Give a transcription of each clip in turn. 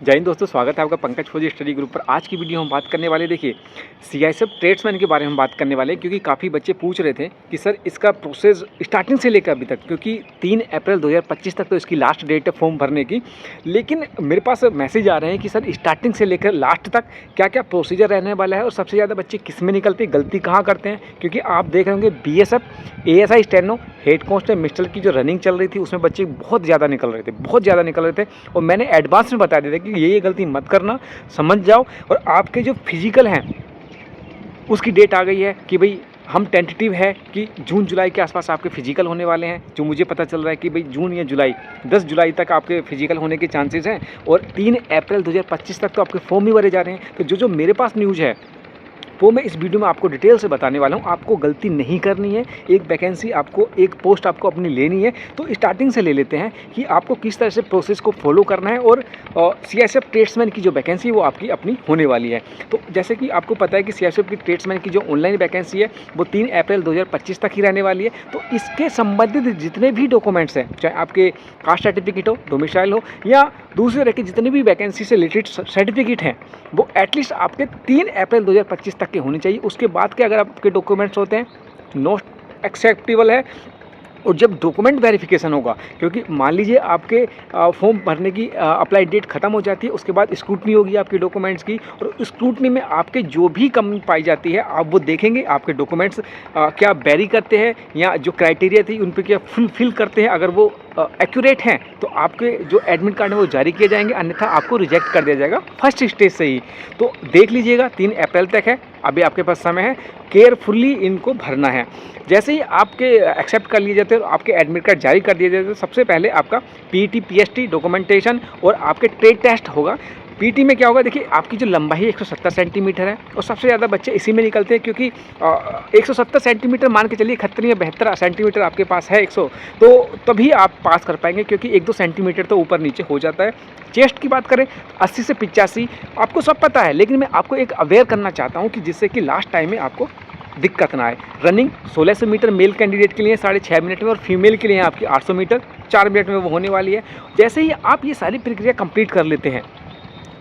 जय हिंद दोस्तों, स्वागत है आपका पंकज फौजी स्टडी ग्रुप पर। आज की वीडियो हम बात करने वाले, देखिए सीआईएसएफ ट्रेड्समैन के बारे में बात करने वाले हैं, क्योंकि काफ़ी बच्चे पूछ रहे थे कि सर इसका प्रोसेस स्टार्टिंग से लेकर अभी तक, क्योंकि 3 अप्रैल 2025 तक तो इसकी लास्ट डेट है फॉर्म भरने की। लेकिन मेरे पास मैसेज आ रहे हैं कि सर स्टार्टिंग से लेकर लास्ट तक क्या क्या प्रोसीजर रहने वाला है और सबसे ज़्यादा बच्चे किस में निकलते हैं, गलती कहाँ करते हैं। क्योंकि आप देख रहे होंगे BSF, ASI steno, head constable मिस्टल की जो रनिंग चल रही थी उसमें बच्चे बहुत ज़्यादा निकल रहे थे और मैंने एडवांस में बता दिया था कि ये गलती मत करना, समझ जाओ। और आपके जो फिजिकल हैं उसकी डेट आ गई है कि भाई हम टेंटेटिव है कि जून जुलाई के आसपास आपके फिजिकल होने वाले हैं। जो मुझे पता चल रहा है कि भाई जून या जुलाई 10 जुलाई तक आपके फिजिकल होने के चांसेस हैं और 3 अप्रैल 2025 तक तो आपके फॉर्म ही भरे जा रहे हैं। तो जो मेरे पास न्यूज़ है वो मैं इस वीडियो में आपको डिटेल से बताने वाला हूँ। आपको गलती नहीं करनी है, एक वैकेंसी आपको, एक पोस्ट आपको अपनी लेनी है। तो स्टार्टिंग से ले लेते हैं कि आपको किस तरह से प्रोसेस को फॉलो करना है और सीआईएसएफ ट्रेड्समैन की जो वैकेंसी है वो आपकी अपनी होने वाली है। तो जैसे कि आपको पता है कि सीआईएसएफ की ट्रेड्समैन की जो ऑनलाइन वैकेंसी है वो 3 अप्रैल 2025 तक ही रहने वाली है। तो इसके संबंधित जितने भी डॉक्यूमेंट्स हैं, चाहे आपके कास्ट सर्टिफिकेट हो, डोमिसाइल हो या दूसरे तरह की जितनी भी वैकेंसी से रिलेटेड सर्टिफिकेट हैं, वो एटलीस्ट आपके 3 अप्रैल 2025 तक के होने चाहिए। उसके बाद के अगर आपके डॉक्यूमेंट्स होते हैं नॉट एक्सेप्टेबल है। और जब डॉक्यूमेंट वेरिफिकेशन होगा, क्योंकि मान लीजिए आपके फॉर्म भरने की अप्लाई डेट खत्म हो जाती है, उसके बाद स्क्रूटनी होगी आपके डॉक्यूमेंट्स की और स्क्रूटनी में आपके जो भी कमी पाई जाती है आप वो देखेंगे, आपके डॉक्यूमेंट्स क्या वेरी करते हैं या जो क्राइटेरिया थी उन पर क्या फुलफिल करते हैं। अगर वो एक्यूरेट हैं तो आपके जो एडमिट कार्ड है वो जारी किए जाएंगे, अन्यथा आपको रिजेक्ट कर दिया जाएगा फर्स्ट स्टेज से ही। तो देख लीजिएगा 3 अप्रैल तक है, अभी आपके पास समय है, केयरफुली इनको भरना है। जैसे ही आपके एक्सेप्ट कर लिए जाते हैं और आपके एडमिट कार्ड जारी कर दिए जाते हैं, सबसे पहले आपका पीटी पीएसटी डॉक्यूमेंटेशन और आपके ट्रेड टेस्ट होगा। पीटी में क्या होगा, देखिए आपकी जो लंबाई 170 सेंटीमीटर है और सबसे ज़्यादा बच्चे इसी में निकलते हैं, क्योंकि 170 सेंटीमीटर मान के चलिए, 71 या 72 सेंटीमीटर आपके पास है 100, तो तभी आप पास कर पाएंगे, क्योंकि 1-2 सेंटीमीटर तो ऊपर नीचे हो जाता है। चेस्ट की बात करें 80 से 85, आपको सब पता है, लेकिन मैं आपको एक अवेयर करना चाहता हूँ कि जिससे कि लास्ट टाइम में आपको दिक्कत ना आए। रनिंग 1600 मीटर मेल कैंडिडेट के लिए 6.5 मिनट में और फीमेल के लिए आपकी 800 मीटर 4 मिनट में वो होने वाली है। जैसे ही आप ये सारी प्रक्रिया कंप्लीट कर लेते हैं,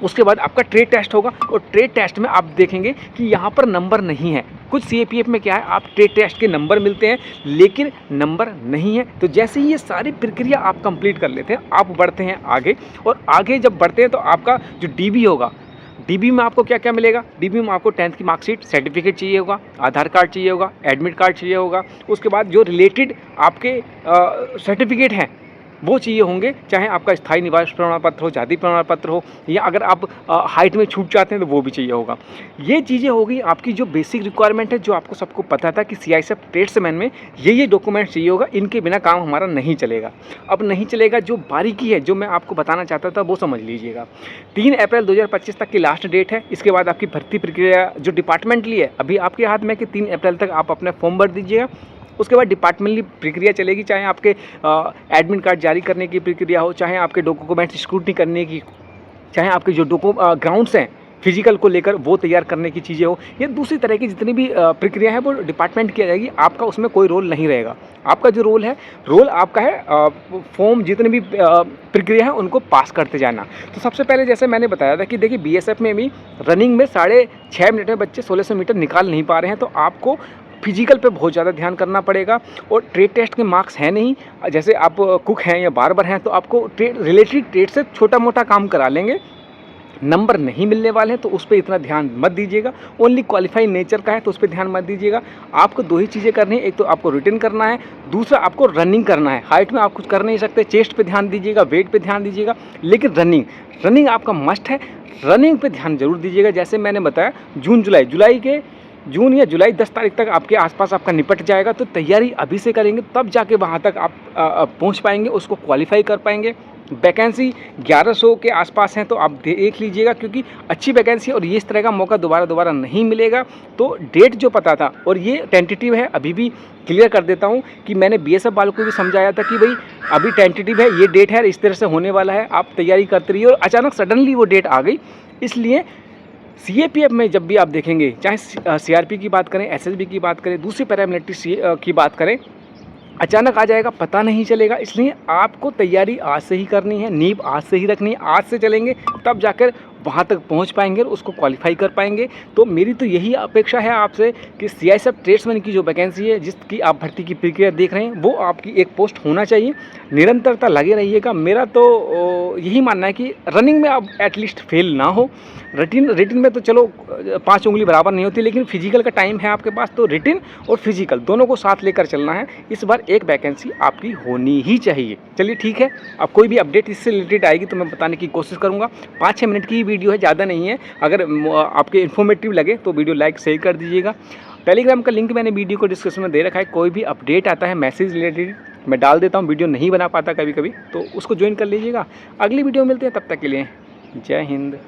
उसके बाद आपका ट्रेड टेस्ट होगा और ट्रेड टेस्ट में आप देखेंगे कि यहाँ पर नंबर नहीं है। कुछ सीएपीएफ में क्या है, आप ट्रेड टेस्ट के नंबर मिलते हैं लेकिन नंबर नहीं है। तो जैसे ही ये सारी प्रक्रिया आप कंप्लीट कर लेते हैं, आप बढ़ते हैं आगे, और आगे जब बढ़ते हैं तो आपका जो डीबी होगा, डीबी में आपको क्या क्या मिलेगा, डीबी में आपको 10th की मार्कशीट, सर्टिफिकेट चाहिए होगा, आधार कार्ड चाहिए होगा, एडमिट कार्ड चाहिए होगा। उसके बाद जो रिलेटेड आपके सर्टिफिकेट हैं वो चाहिए होंगे, चाहे आपका स्थायी निवास प्रमाण पत्र हो, जाति प्रमाण पत्र हो, या अगर आप हाइट में छूट चाहते हैं तो वो भी चाहिए होगा। ये चीज़ें होगी आपकी जो बेसिक रिक्वायरमेंट है, जो आपको सबको पता था कि सीआईएसएफ ट्रेड्समैन में ये डॉक्यूमेंट चाहिए होगा, इनके बिना काम हमारा नहीं चलेगा। अब नहीं चलेगा, जो बारीकी है जो मैं आपको बताना चाहता था वो समझ लीजिएगा। 3 अप्रैल 2025 तक की लास्ट डेट है। इसके बाद आपकी भर्ती प्रक्रिया जो डिपार्टमेंटली है अभी आपके हाथ में कि 3 अप्रैल तक आप अपना फॉर्म भर दीजिएगा। उसके बाद डिपार्टमेंटली प्रक्रिया चलेगी, चाहे आपके एडमिट कार्ड जारी करने की प्रक्रिया हो, चाहे आपके डॉक्यूमेंट स्क्रूटनी करने की, चाहे आपके जो ग्राउंड्स हैं फिजिकल को लेकर वो तैयार करने की चीज़ें हो, या दूसरी तरह की जितनी भी प्रक्रिया है वो डिपार्टमेंट किया जाएगी। आपका उसमें कोई रोल नहीं रहेगा। आपका जो रोल है, रोल आपका है फॉर्म जितनी भी प्रक्रिया है उनको पास करते जाना। तो सबसे पहले जैसे मैंने बताया था कि देखिए बीएसएफ में भी रनिंग में 6.5 मिनट में बच्चे 1600 मीटर निकाल नहीं पा रहे हैं, तो आपको फिजिकल पे बहुत ज़्यादा ध्यान करना पड़ेगा। और ट्रेड टेस्ट के मार्क्स हैं नहीं, जैसे आप कुक हैं या बार्बर हैं तो आपको ट्रेड रिलेटेड ट्रेड से छोटा मोटा काम करा लेंगे, नंबर नहीं मिलने वाले हैं तो उस पर इतना ध्यान मत दीजिएगा। ओनली क्वालिफाइड नेचर का है तो उस पर ध्यान मत दीजिएगा। आपको 2 ही चीज़ें करनी है, एक तो आपको रिटर्न करना है, दूसरा आपको रनिंग करना है। हाइट में आप कुछ कर नहीं सकते, चेस्ट पे ध्यान दीजिएगा, वेट पे ध्यान दीजिएगा, लेकिन रनिंग आपका मस्ट है। रनिंग पे ध्यान जरूर दीजिएगा। जैसे मैंने बताया जून या जुलाई 10 तारीख तक आपके आसपास आपका निपट जाएगा, तो तैयारी अभी से करेंगे तब जाके वहाँ तक आप पहुँच पाएंगे, उसको क्वालिफाई कर पाएंगे। वैकेंसी 1100 के आसपास हैं तो आप देख लीजिएगा, क्योंकि अच्छी वैकेंसी और ये इस तरह का मौका दोबारा नहीं मिलेगा। तो डेट जो पता था, और ये टेंटेटिव है, अभी भी क्लियर कर देता हूँ कि मैंने बीएसएफ वालों को भी समझाया था कि भाई अभी टेंटेटिव है, ये डेट है, इस तरह से होने वाला है, आप तैयारी करते रहिए। और अचानक सडनली वो डेट आ गई, इसलिए सीएपीएफ में जब भी आप देखेंगे, चाहे सीआरपी की बात करें, एसएसबी की बात करें, दूसरी पैरामिलिट्री की बात करें, अचानक आ जाएगा, पता नहीं चलेगा। इसलिए आपको तैयारी आज से ही करनी है, नींव आज से ही रखनी है। आज से चलेंगे तब जाकर वहाँ तक पहुँच पाएंगे और उसको क्वालिफाई कर पाएंगे। तो मेरी तो यही अपेक्षा है आपसे कि सीआईएसएफ ट्रेड्समैन की जो वैकेंसी है, जिसकी आप भर्ती की प्रक्रिया देख रहे हैं, वो आपकी एक पोस्ट होना चाहिए। निरंतरता लगे रहिएगा। मेरा तो यही मानना है कि रनिंग में आप एटलीस्ट फेल ना हो। रिटिन में तो चलो 5 उंगली बराबर नहीं होती, लेकिन फिजिकल का टाइम है आपके पास, तो रिटिन और फिजिकल दोनों को साथ लेकर चलना है। इस बार एक वैकेंसी आपकी होनी ही चाहिए। चलिए ठीक है, अब कोई भी अपडेट इससे रिलेटेड आएगी तो मैं बताने की कोशिश करूँगा। 5-6 मिनट की वीडियो है, ज़्यादा नहीं है। अगर आपके इन्फॉर्मेटिव लगे तो वीडियो लाइक शेयर कर दीजिएगा। टेलीग्राम का लिंक मैंने वीडियो को डिस्क्रिप्शन में दे रखा है। कोई भी अपडेट आता है मैसेज रिलेटेड मैं डाल देता हूँ, वीडियो नहीं बना पाता कभी कभी, तो उसको ज्वाइन कर लीजिएगा। अगली वीडियो में मिलते हैं, तब तक के लिए जय हिंद।